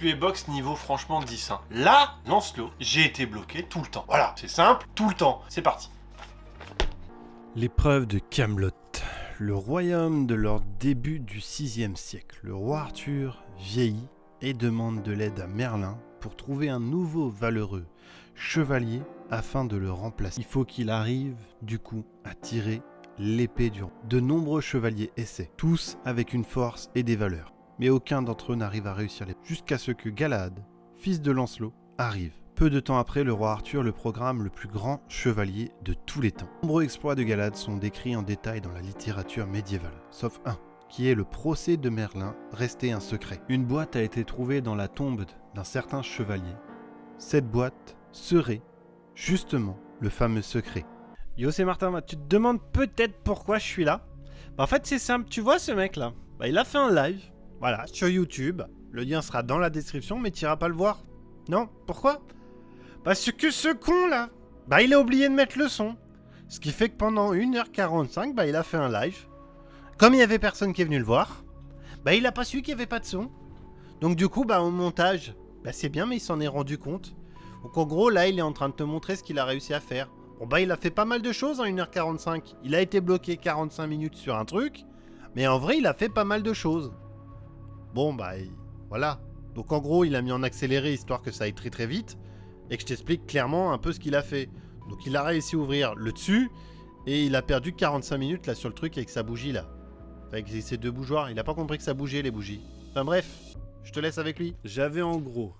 tuer box niveau franchement 10. Hein. Là, Lancelot, j'ai été bloqué tout le temps. Voilà, c'est simple, tout le temps. C'est parti. L'épreuve de Camelot. Le royaume de leur début du 6e siècle. Le roi Arthur vieillit et demande de l'aide à Merlin pour trouver un nouveau valeureux chevalier afin de le remplacer. Il faut qu'il arrive, du coup, à tirer l'épée du roi. De nombreux chevaliers essaient, tous avec une force et des valeurs. Mais aucun d'entre eux n'arrive à réussir l'épée. Jusqu'à ce que Galahad, fils de Lancelot, arrive. Peu de temps après, le roi Arthur le proclame le plus grand chevalier de tous les temps. De nombreux exploits de Galahad sont décrits en détail dans la littérature médiévale, sauf un, qui est le procès de Merlin, resté un secret. Une boîte a été trouvée dans la tombe d'un certain chevalier. Cette boîte serait, justement, le fameux secret. Yo, c'est Martin, tu te demandes peut-être pourquoi je suis là. En fait, c'est simple, tu vois ce mec-là, il a fait un live, voilà, sur YouTube. Le lien sera dans la description, mais tu n'iras pas le voir. Non, pourquoi ? Parce que ce con-là, il a oublié de mettre le son. Ce qui fait que pendant 1h45, il a fait un live. Comme il n'y avait personne qui est venu le voir, il a pas su qu'il n'y avait pas de son. Donc du coup, au montage, c'est bien, mais il s'en est rendu compte. Donc en gros, là, il est en train de te montrer ce qu'il a réussi à faire. Bon, il a fait pas mal de choses en 1h45. Il a été bloqué 45 minutes sur un truc, mais en vrai, il a fait pas mal de choses. Bon, voilà. Donc en gros, il a mis en accéléré, histoire que ça aille très très vite, et que je t'explique clairement un peu ce qu'il a fait. Donc il a réussi à ouvrir le dessus, et il a perdu 45 minutes là sur le truc avec sa bougie là. Avec ses deux bougeoirs, il a pas compris que ça bougeait les bougies. Enfin bref, je te laisse avec lui. J'avais en gros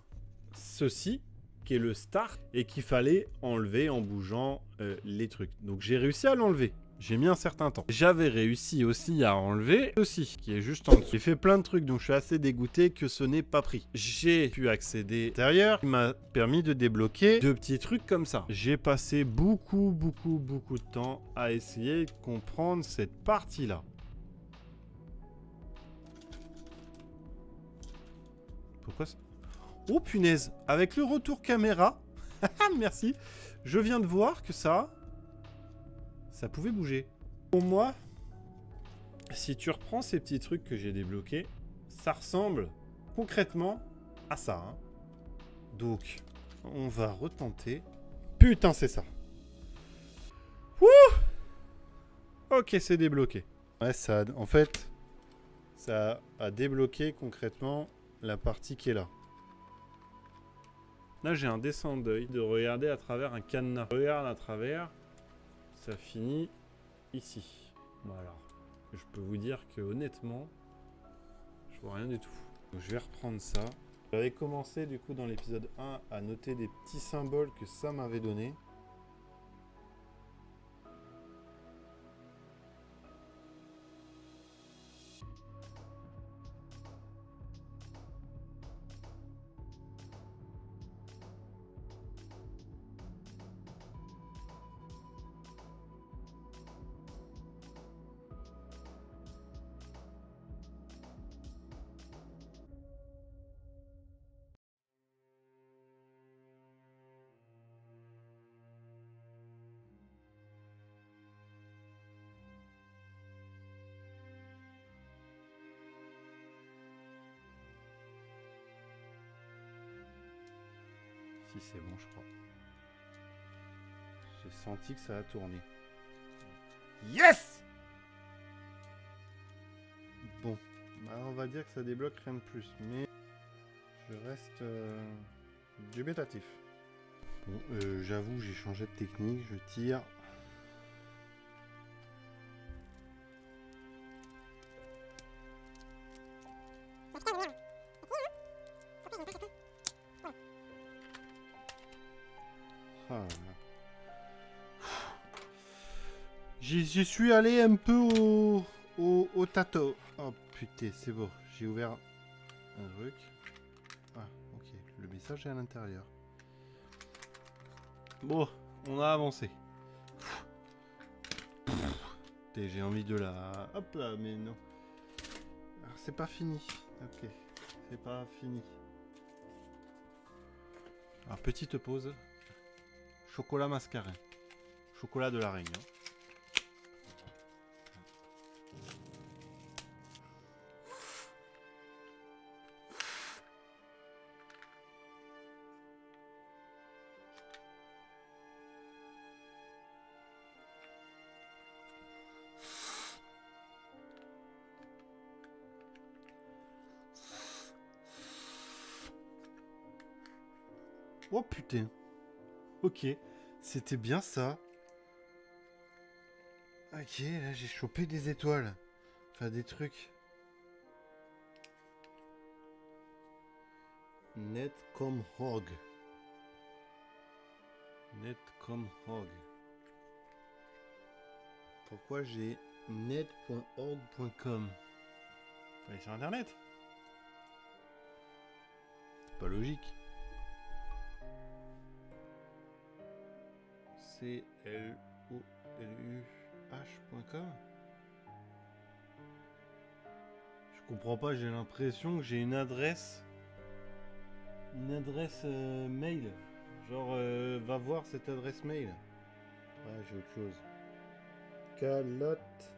ceci, qui est le start, et qu'il fallait enlever en bougeant les trucs. Donc j'ai réussi à l'enlever. J'ai mis un certain temps. J'avais réussi aussi à enlever ceci, qui est juste en dessous. J'ai fait plein de trucs, donc je suis assez dégoûté que ce n'ait pas pris. J'ai pu accéder à l'intérieur, qui m'a permis de débloquer deux petits trucs comme ça. J'ai passé beaucoup de temps à essayer de comprendre cette partie-là. Pourquoi ça ? Oh punaise, avec le retour caméra, merci, je viens de voir que ça pouvait bouger. Pour moi, si tu reprends ces petits trucs que j'ai débloqués, ça ressemble concrètement à ça. Hein. Donc, on va retenter. Putain, c'est ça. Wouh! Ok, c'est débloqué. Ouais, en fait, ça a débloqué concrètement la partie qui est là. Là, j'ai un descend d'œil de regarder à travers un cadenas. Je regarde à travers. Ça finit ici. Voilà. Je peux vous dire que honnêtement, je vois rien du tout. Donc, je vais reprendre ça. J'avais commencé du coup dans l'épisode 1 à noter des petits symboles que ça m'avait donné. Si c'est bon, je crois. J'ai senti que ça a tourné. Yes! Bon, on va dire que ça débloque rien de plus, mais je reste dubitatif. Bon, j'avoue, j'ai changé de technique, je tire. Ah, j'y suis allé un peu au tâteau. Oh putain, c'est bon. J'ai ouvert un truc. Ah, ok. Le message est à l'intérieur. Bon, on a avancé. Putain, j'ai envie de la... Hop là, mais non. Alors, c'est pas fini. Ok. C'est pas fini. Alors, petite pause. Chocolat mascarin. Chocolat de la reine. Hein. Oh putain. Ok, c'était bien ça. Ok, là j'ai chopé des étoiles. Enfin des trucs. Netcom.org. Netcom.org. Pourquoi j'ai net.org.com? Faut aller sur internet. C'est pas logique. CLOLUH.com. Je comprends pas, j'ai l'impression que j'ai une adresse. Une adresse mail. Genre, va voir cette adresse mail. Ah, j'ai autre chose. Calotte.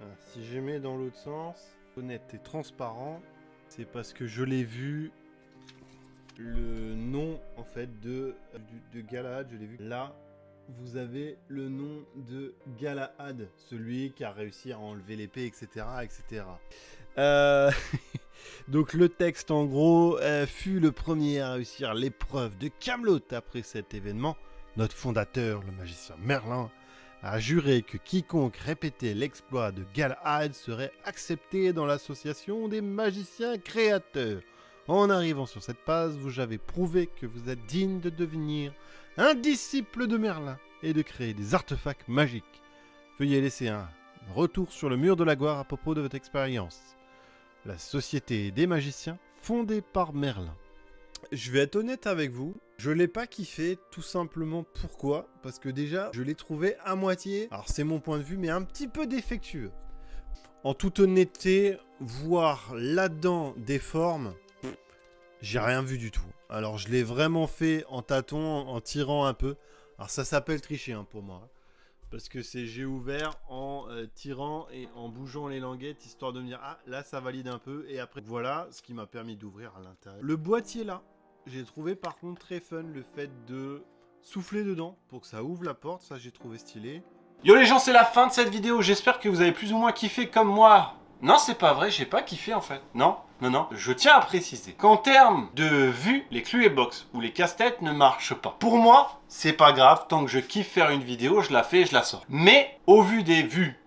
Ah, si je mets dans l'autre sens, honnête et transparent, c'est parce que je l'ai vu. Le nom en fait de Galahad, je l'ai vu. Là, vous avez le nom de Galahad, celui qui a réussi à enlever l'épée, etc., etc. Donc le texte en gros fut le premier à réussir l'épreuve de Camelot. Après cet événement, notre fondateur, le magicien Merlin, a juré que quiconque répétait l'exploit de Galahad serait accepté dans l'association des magiciens créateurs. En arrivant sur cette page, vous avez prouvé que vous êtes digne de devenir un disciple de Merlin et de créer des artefacts magiques. Veuillez laisser un retour sur le mur de la gloire à propos de votre expérience. La société des magiciens fondée par Merlin. Je vais être honnête avec vous, je l'ai pas kiffé, tout simplement pourquoi? Parce que déjà, je l'ai trouvé à moitié, alors c'est mon point de vue, mais un petit peu défectueux. En toute honnêteté, voir là-dedans des formes, j'ai rien vu du tout. Alors je l'ai vraiment fait en tâton, en tirant un peu. Alors ça s'appelle tricher hein, pour moi. Parce que j'ai ouvert en tirant et en bougeant les languettes, histoire de me dire, ah là ça valide un peu. Et après voilà, ce qui m'a permis d'ouvrir à l'intérieur. Le boîtier là, j'ai trouvé par contre très fun le fait de souffler dedans pour que ça ouvre la porte. Ça j'ai trouvé stylé. Yo les gens, c'est la fin de cette vidéo. J'espère que vous avez plus ou moins kiffé comme moi. Non, c'est pas vrai, j'ai pas kiffé en fait. Non. Je tiens à préciser qu'en termes de vue, les Cluebox ou les casse-têtes ne marchent pas. Pour moi, c'est pas grave, tant que je kiffe faire une vidéo, je la fais et je la sors. Mais au vu des vues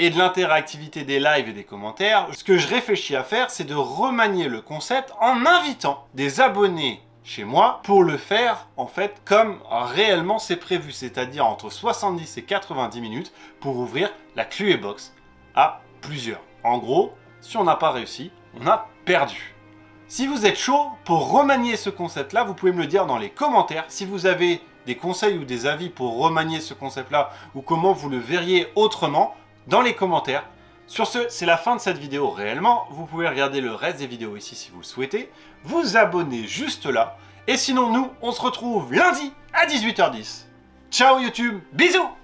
et de l'interactivité des lives et des commentaires, ce que je réfléchis à faire, c'est de remanier le concept en invitant des abonnés chez moi pour le faire en fait comme réellement c'est prévu, c'est-à-dire entre 70 et 90 minutes pour ouvrir la Cluebox à plusieurs. En gros, si on n'a pas réussi, on a perdu. Si vous êtes chaud pour remanier ce concept-là, vous pouvez me le dire dans les commentaires. Si vous avez des conseils ou des avis pour remanier ce concept-là ou comment vous le verriez autrement, dans les commentaires. Sur ce, c'est la fin de cette vidéo réellement. Vous pouvez regarder le reste des vidéos ici si vous le souhaitez. Vous abonner juste là. Et sinon, nous, on se retrouve lundi à 18h10. Ciao YouTube, bisous!